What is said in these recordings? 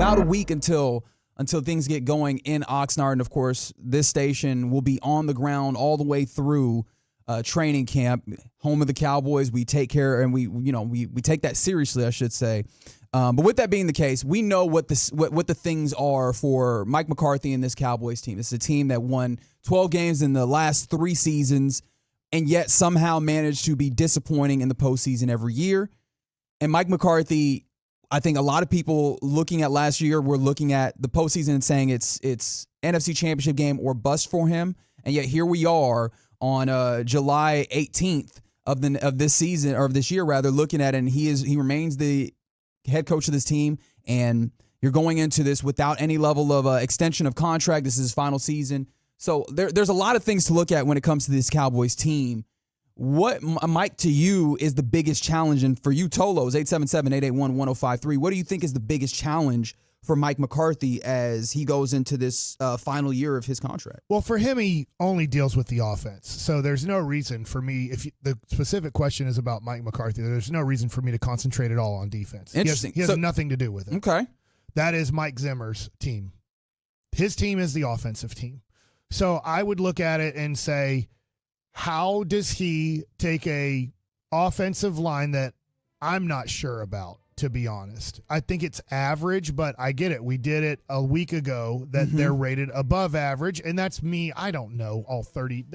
about a week until things get going in Oxnard. And, of course, this station will be on the ground all the way through training camp, home of the Cowboys. We take care, and we take that seriously, I should say. But with that being the case, we know what the things are for Mike McCarthy and this Cowboys team. It's a team that won 12 games in the last 3 seasons and yet somehow managed to be disappointing in the postseason every year. And Mike McCarthy, I think a lot of people looking at last year were looking at the postseason and saying it's NFC Championship game or bust for him. And yet here we are on July 18th of this season, or of this year rather, looking at it, and he remains the head coach of this team. And you're going into this without any level of extension of contract. This is his final season. So there's a lot of things to look at when it comes to this Cowboys team. What, Mike, to you is the biggest challenge? And for you, Tolos, 877-881-1053, what do you think is the biggest challenge for Mike McCarthy as he goes into this final year of his contract? Well, for him, he only deals with the offense. So there's no reason for me, the specific question is about Mike McCarthy, there's no reason for me to concentrate at all on defense. Interesting. He has nothing to do with it. Okay. That is Mike Zimmer's team. His team is the offensive team. So I would look at it and say, how does he take a offensive line that I'm not sure about, to be honest? I think it's average, but I get it. We did it a week ago that they're rated above average, and that's me. I don't know all 30.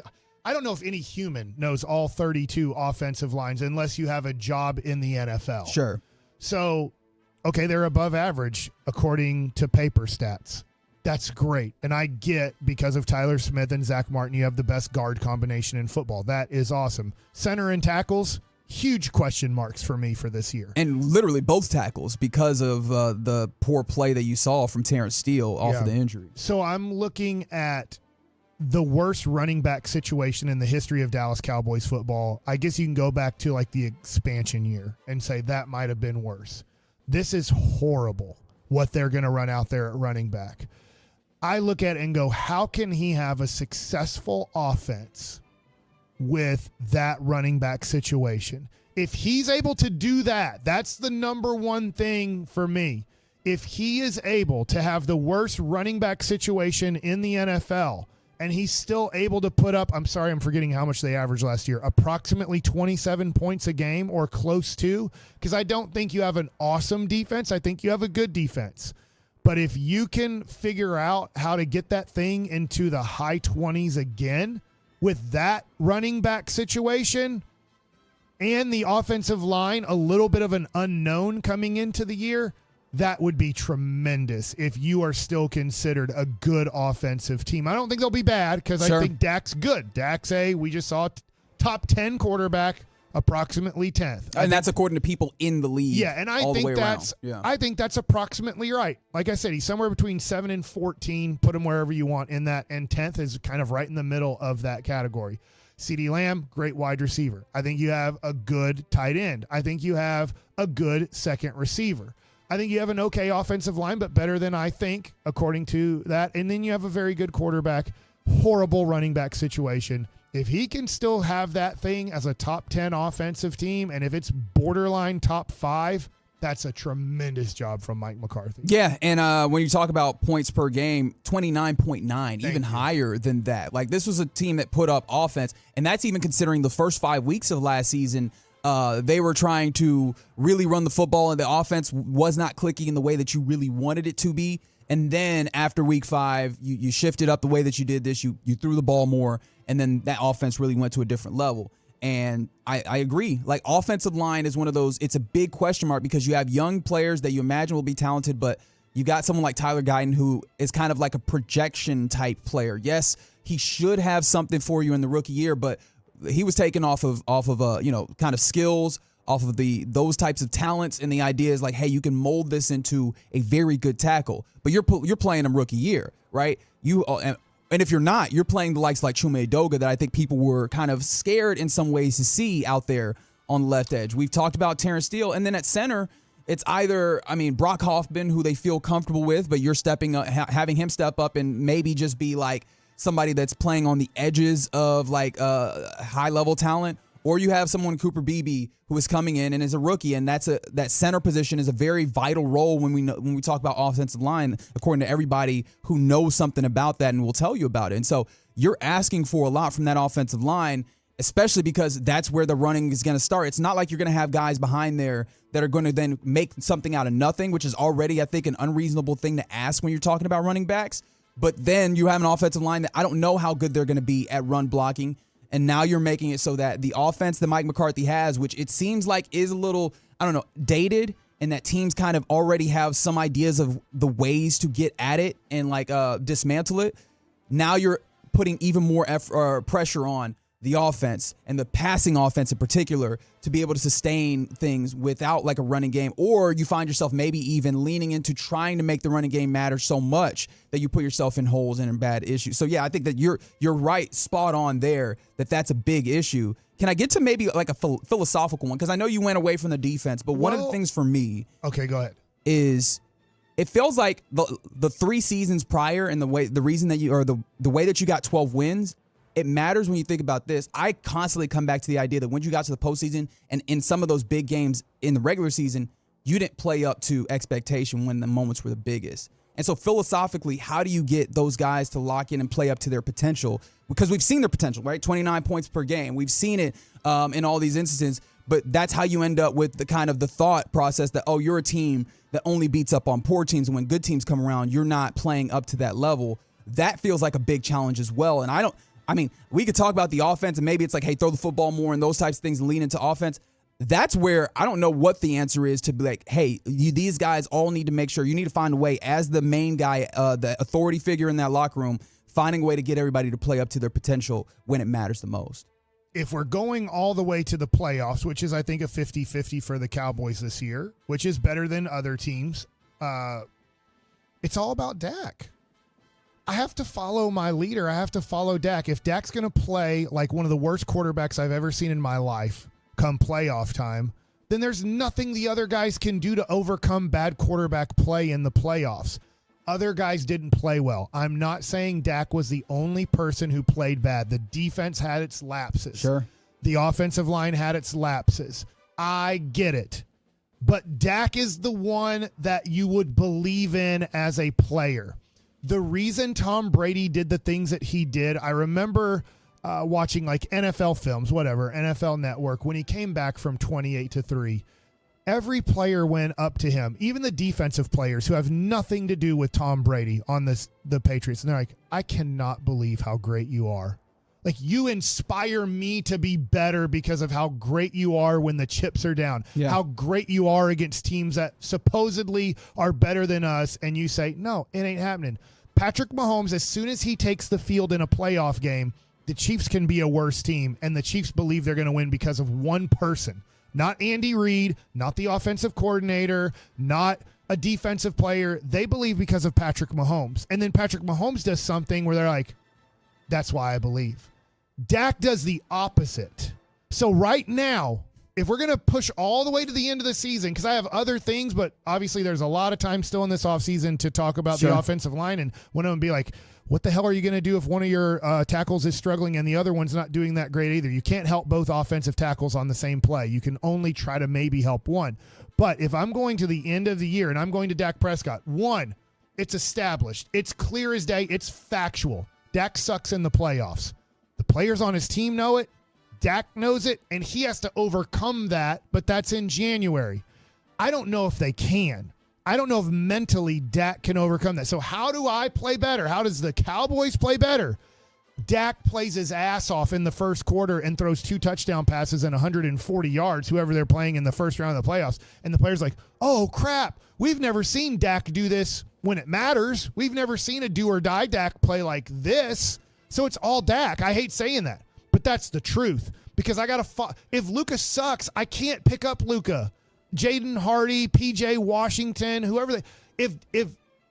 I don't know if any human knows all 32 offensive lines unless you have a job in the NFL. Sure. So, okay, they're above average according to paper stats. That's great. And I get, because of Tyler Smith and Zach Martin, you have the best guard combination in football. That is awesome. Center and tackles, huge question marks for me for this year. And literally both tackles because of the poor play that you saw from Terrence Steele off of the injury. So I'm looking at the worst running back situation in the history of Dallas Cowboys football. I guess you can go back to like the expansion year and say that might have been worse. This is horrible what they're going to run out there at running back. I look at it and go, how can he have a successful offense with that running back situation? If he's able to do that, that's the number one thing for me. If he is able to have the worst running back situation in the NFL and he's still able to put up, I'm sorry, I'm forgetting how much they averaged last year, approximately 27 points a game or close to, because I don't think you have an awesome defense. I think you have a good defense. But if you can figure out how to get that thing into the high 20s again with that running back situation and the offensive line, a little bit of an unknown coming into the year, that would be tremendous if you are still considered a good offensive team. I don't think they'll be bad because I think Dak's good. We just saw top 10 quarterback, approximately 10th. And that's according to people in the league. Yeah, and I think that's approximately right. Like I said, he's somewhere between 7 and 14. Put him wherever you want in that, and 10th is kind of right in the middle of that category. CeeDee Lamb, great wide receiver. I think you have a good tight end. I think you have a good second receiver. I think you have an okay offensive line, but better than I think, according to that. And then you have a very good quarterback, horrible running back situation. If he can still have that thing as a top 10 offensive team, and if it's borderline top 5, that's a tremendous job from Mike McCarthy. Yeah, and when you talk about points per game, 29.9, even higher than that. Like, this was a team that put up offense, and that's even considering the first 5 weeks of last season. They were trying to really run the football, and the offense was not clicking in the way that you really wanted it to be. And then after week 5, you shifted up the way that you did this. You threw the ball more, and then that offense really went to a different level. And I agree. Like, offensive line is one of those, it's a big question mark because you have young players that you imagine will be talented, but you got someone like Tyler Guyton who is kind of like a projection type player. Yes, he should have something for you in the rookie year, but he was taken off of kind of skills, off of those types of talents, and the idea is like, hey, you can mold this into a very good tackle, but you're playing him rookie year, right? And if you're not, you're playing the likes like Chume Edoga that I think people were kind of scared in some ways to see out there on the left edge. We've talked about Terrence Steele, and then at center, it's either, Brock Hoffman, who they feel comfortable with, but you're stepping up, having him step up and maybe just be like somebody that's playing on the edges of like high-level talent, or you have someone, Cooper Beebe, who is coming in and is a rookie, and that center position is a very vital role when we talk about offensive line, according to everybody who knows something about that and will tell you about it. And so you're asking for a lot from that offensive line, especially because that's where the running is going to start. It's not like you're going to have guys behind there that are going to then make something out of nothing, which is already, I think, an unreasonable thing to ask when you're talking about running backs. But then you have an offensive line that I don't know how good they're going to be at run blocking. And now you're making it so that the offense that Mike McCarthy has, which it seems like is a little, dated, and that teams kind of already have some ideas of the ways to get at it and dismantle it. Now you're putting even more pressure on the offense and the passing offense in particular to be able to sustain things without a running game, or you find yourself maybe even leaning into trying to make the running game matter so much that you put yourself in holes and in bad issues. So yeah, I think that you're right, spot on there, that's a big issue. Can I get to maybe a philosophical one? Because I know you went away from the defense, but one of the things for me, okay, go ahead, is it feels like the 3 seasons prior and the way that you got 12 wins. It matters when you think about this. I constantly come back to the idea that when you got to the postseason and in some of those big games in the regular season, you didn't play up to expectation when the moments were the biggest. And so philosophically, how do you get those guys to lock in and play up to their potential? Because we've seen their potential, right? 29 points per game. We've seen it in all these instances, but that's how you end up with the kind of the thought process that, you're a team that only beats up on poor teams. And when good teams come around, you're not playing up to that level. That feels like a big challenge as well. And we could talk about the offense and maybe it's hey, throw the football more and those types of things and lean into offense. That's where I don't know what the answer is to be hey, these guys all need to make sure you need to find a way as the main guy, the authority figure in that locker room, finding a way to get everybody to play up to their potential when it matters the most. If we're going all the way to the playoffs, which is, I think, a 50-50 for the Cowboys this year, which is better than other teams, it's all about Dak. I have to follow my leader. I have to follow Dak. If Dak's going to play like one of the worst quarterbacks I've ever seen in my life come playoff time, then there's nothing the other guys can do to overcome bad quarterback play in the playoffs. Other guys didn't play well. I'm not saying Dak was the only person who played bad. The defense had its lapses. Sure. The offensive line had its lapses. I get it. But Dak is the one that you would believe in as a player. The reason Tom Brady did the things that he did, I remember watching NFL films, whatever, NFL Network, when he came back from 28-3. Every player went up to him, even the defensive players who have nothing to do with Tom Brady on the Patriots. And they're like, I cannot believe how great you are. You inspire me to be better because of how great you are when the chips are down, how great you are against teams that supposedly are better than us. And you say, no, it ain't happening. Patrick Mahomes, as soon as he takes the field in a playoff game, the Chiefs can be a worse team. And the Chiefs believe they're going to win because of one person, not Andy Reid, not the offensive coordinator, not a defensive player. They believe because of Patrick Mahomes. And then Patrick Mahomes does something where they're like, that's why I believe. Dak does the opposite. So right now, if we're going to push all the way to the end of the season, because I have other things, but obviously there's a lot of time still in this offseason to talk about the offensive line, and one of them be like, what the hell are you going to do if one of your tackles is struggling and the other one's not doing that great either? You can't help both offensive tackles on the same play. You can only try to maybe help one. But if I'm going to the end of the year and I'm going to Dak Prescott, one, it's established. It's clear as day. It's factual. Dak sucks in the playoffs. The players on his team know it. Dak knows it, and he has to overcome that, but that's in January. I don't know if they can. I don't know if mentally Dak can overcome that. So how do I play better? How does the Cowboys play better? Dak plays his ass off in the first quarter and throws 2 touchdown passes and 140 yards, whoever they're playing in the first round of the playoffs. And the player's like, oh, crap, we've never seen Dak do this when it matters. We've never seen a do-or-die Dak play like this. So it's all Dak. I hate saying that, but that's the truth, because I got to if Luka sucks, I can't pick up Luka. Jaden Hardy, PJ Washington, whoever if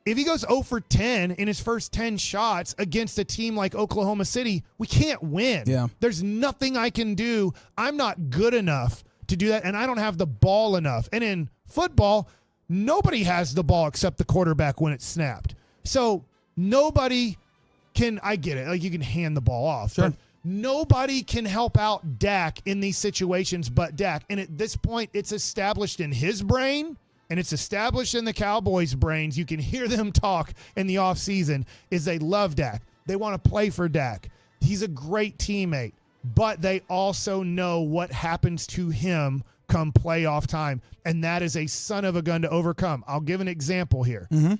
he goes 0 for 10 in his first 10 shots against a team like Oklahoma City, we can't win. Yeah. There's nothing I can do. I'm not good enough to do that, and I don't have the ball enough. And in football, nobody has the ball except the quarterback when it's snapped. So nobody can, I get it, like you can hand the ball off. Sure. Nobody can help out Dak in these situations but Dak. And at this point, it's established in his brain and it's established in the Cowboys' brains. You can hear them talk in the offseason is they love Dak. They want to play for Dak. He's a great teammate, but they also know what happens to him come playoff time, and that is a son of a gun to overcome. I'll give an example here. Mm-hmm.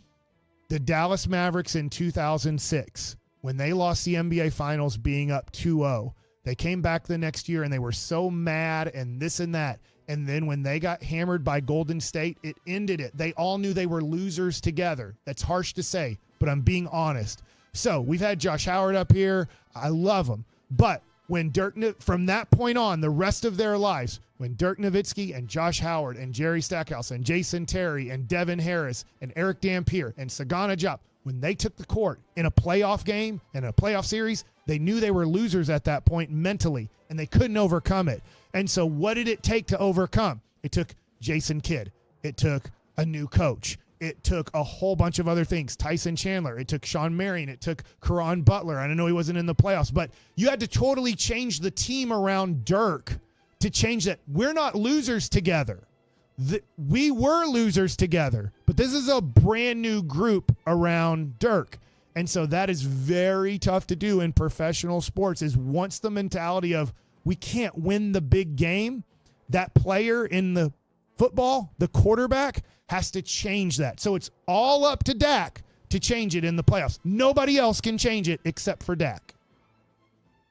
The Dallas Mavericks in 2006, when they lost the NBA Finals being up 2-0, they came back the next year and they were so mad and this and that. And then when they got hammered by Golden State, it ended it. They all knew they were losers together. That's harsh to say, but I'm being honest. So we've had Josh Howard up here. I love him. But when from that point on, the rest of their lives, when Dirk Nowitzki and Josh Howard and Jerry Stackhouse and Jason Terry and Devin Harris and Eric Dampier and Sagana Diop, when they took the court in a playoff game and a playoff series, they knew they were losers at that point mentally, and they couldn't overcome it. And so what did it take to overcome? It took Jason Kidd. It took a new coach. It took a whole bunch of other things. Tyson Chandler. It took Sean Marion. It took Caron Butler. I know he wasn't in the playoffs, but you had to totally change the team around Dirk to change that. We're not losers together. We were losers together, but this is a brand new group around Dirk. And so that is very tough to do in professional sports is once the mentality of we can't win the big game, that player in the football, the quarterback, has to change that. So it's all up to Dak to change it in the playoffs. Nobody else can change it except for Dak.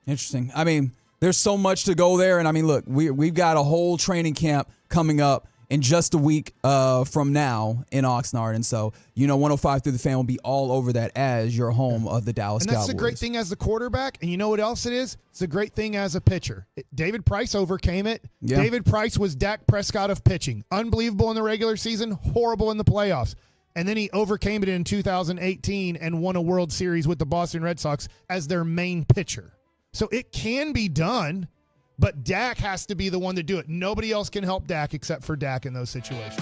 Interesting. I mean, there's so much to go there. And I mean, look, we've got a whole training camp coming up in just a week from now in Oxnard. And so, 105 Through the Fan will be all over that as your home of the Dallas Cowboys. And that's the great thing as the quarterback. And you know what else it is? It's a great thing as a pitcher. David Price overcame it. Yeah. David Price was Dak Prescott of pitching. Unbelievable in the regular season, horrible in the playoffs. And then he overcame it in 2018 and won a World Series with the Boston Red Sox as their main pitcher. So it can be done. But Dak has to be the one to do it. Nobody else can help Dak except for Dak in those situations.